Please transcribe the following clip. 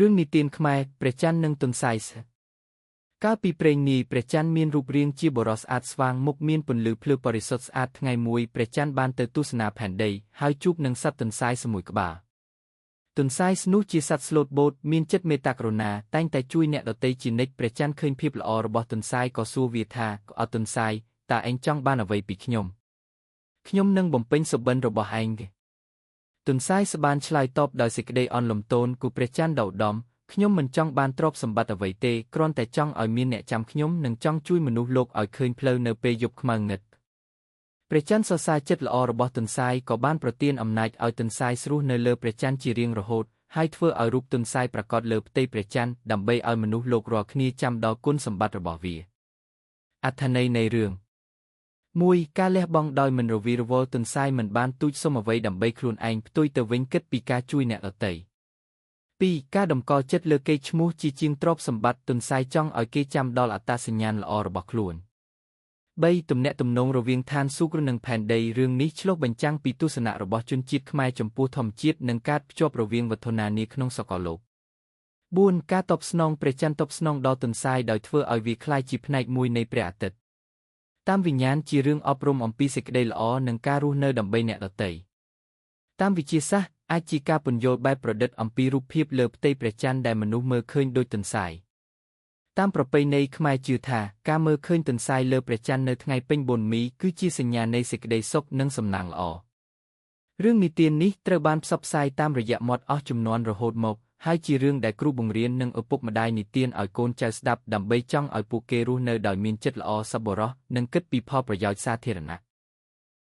រឿងនិទានខ្មែរព្រះច័ន្ទនិងទន្សាយកាលពីព្រេងនាយព្រះច័ន្ទមានរូបរាងជាបុរសស្អាតស្វាងមុខមានពន្លឺភ្លឺបរិសុទ្ធស្អាតថ្ងៃមួយព្រះច័ន្ទបានទៅទស្សនាផែនដីហើយជួបនឹងសត្វទន្សាយមួយក្បាលទន្សាយនោះជាសត្វស្លូតបូតមានចិត្តមេត្តាករុណាតែងតែជួយអ្នកដទៃជានិច្ចព្រះច័ន្ទឃើញភាពល្អរបស់ទន្សាយក៏សួរវាថាក៏អត់ទន្សាយតើឯងចង់បានអ្វីពីខ្ញុំនឹងបំពេញសុបិនរបស់ឯងទន្សាយស្បានឆ្លើយតបដោយសេចក្តីអន់លំទោនគូព្រះច័ន្ទដៅដំខ្ញុំមិនចង់បានទ្រព្យសម្បត្តិអ្វីទេគ្រាន់តែចង់ឲ្យមានអ្នកចាំខ្ញុំនិងចង់ជួយមនុស្សលោកឲ្យឃើញផ្លូវនៅពេលយប់ខ្មៅងងឹតព្រះច័ន្ទសរសើរចិត្តល្អរបស់ទន្សាយក៏បានប្រទានអំណាចឲ្យទន្សាយស្រុះនៅលើព្រះច័ន្ទជារៀងរហូតហើយធ្វើឲ្យរូបទន្សាយប្រកបលើផ្ទៃព្រះច័ន្ទដើម្បីឲ្យមនុស្សលោករាល់គ្នាចាំដល់គុណសម្បត្តិរបស់វាអត្ថន័យនៃរឿង 1. ការលះបង់ដោយមិនរវីរវល់ទន្សាយមិនបានទូចសុំអ្វីដើម្បីខ្លួនឯងផ្ទុយទៅវិញគិតពីការជួយអ្នកដទៃ 2. ការតម្កល់ចិត្តលើកេរ្តិ៍ឈ្មោះជាជាងទ្រព្យសម្បត្តិទន្សាយចង់ឲ្យគេចាំដល់អត្តសញ្ញាណល្អរបស់ខ្លួន 3. ទំនាក់ទំនងរវាងឋានសួគ៌និងផែនដីរឿងនេះឆ្លុះបញ្ចាំងពីទស្សនៈរបស់ជនជាតិខ្មែរចំពោះធម្មជាតិនិងការភ្ជាប់រវាងវត្ថុនានាក្នុងសកលលោក 4. ការតបស្នងព្រះច័ន្ទតបស្នងដល់ទន្សាយដោយធ្វើឲ្យវាក្លាយជាផ្នែកមួយនៃព្រះអាទិត្យតាមវិញ្ញាណជារឿងអប់រំអំពីសេចក្តីល្អនិងការរស់នៅដើម្បីអ្នកដទៃតាមវិទ្យាសាស្ត្រអាចជាការពន្យល់បែបប្រឌិតអំពីរូបភាពលើផ្ទៃព្រះច័ន្ទដែលមនុស្សមើលឃើញដូចទន្សាយតាមប្រពៃណីខ្មែរជឿថាការមើលឃើញទន្សាយលើព្រះច័ន្ទនៅថ្ងៃពេញបុណ្យមីគឺជាសញ្ញានៃសេចក្តីសុខនិងសំណាងល្អរឿងនិទាននេះត្រូវបានផ្សព្វផ្សាយតាមរយៈមាត់អស់ជំនាន់រហូតមកហើយជារឿងដែលគ្រូបង្រៀននិងឪពុកម្ដាយនិទានឲ្យកូនចៅស្ដាប់ដើម្បីចង់ឲ្យពួកគេរស់នៅដោយមានចិត្តល្អសប្បុរសនិងគិតពីផលប្រយោជន៍សាធារណៈ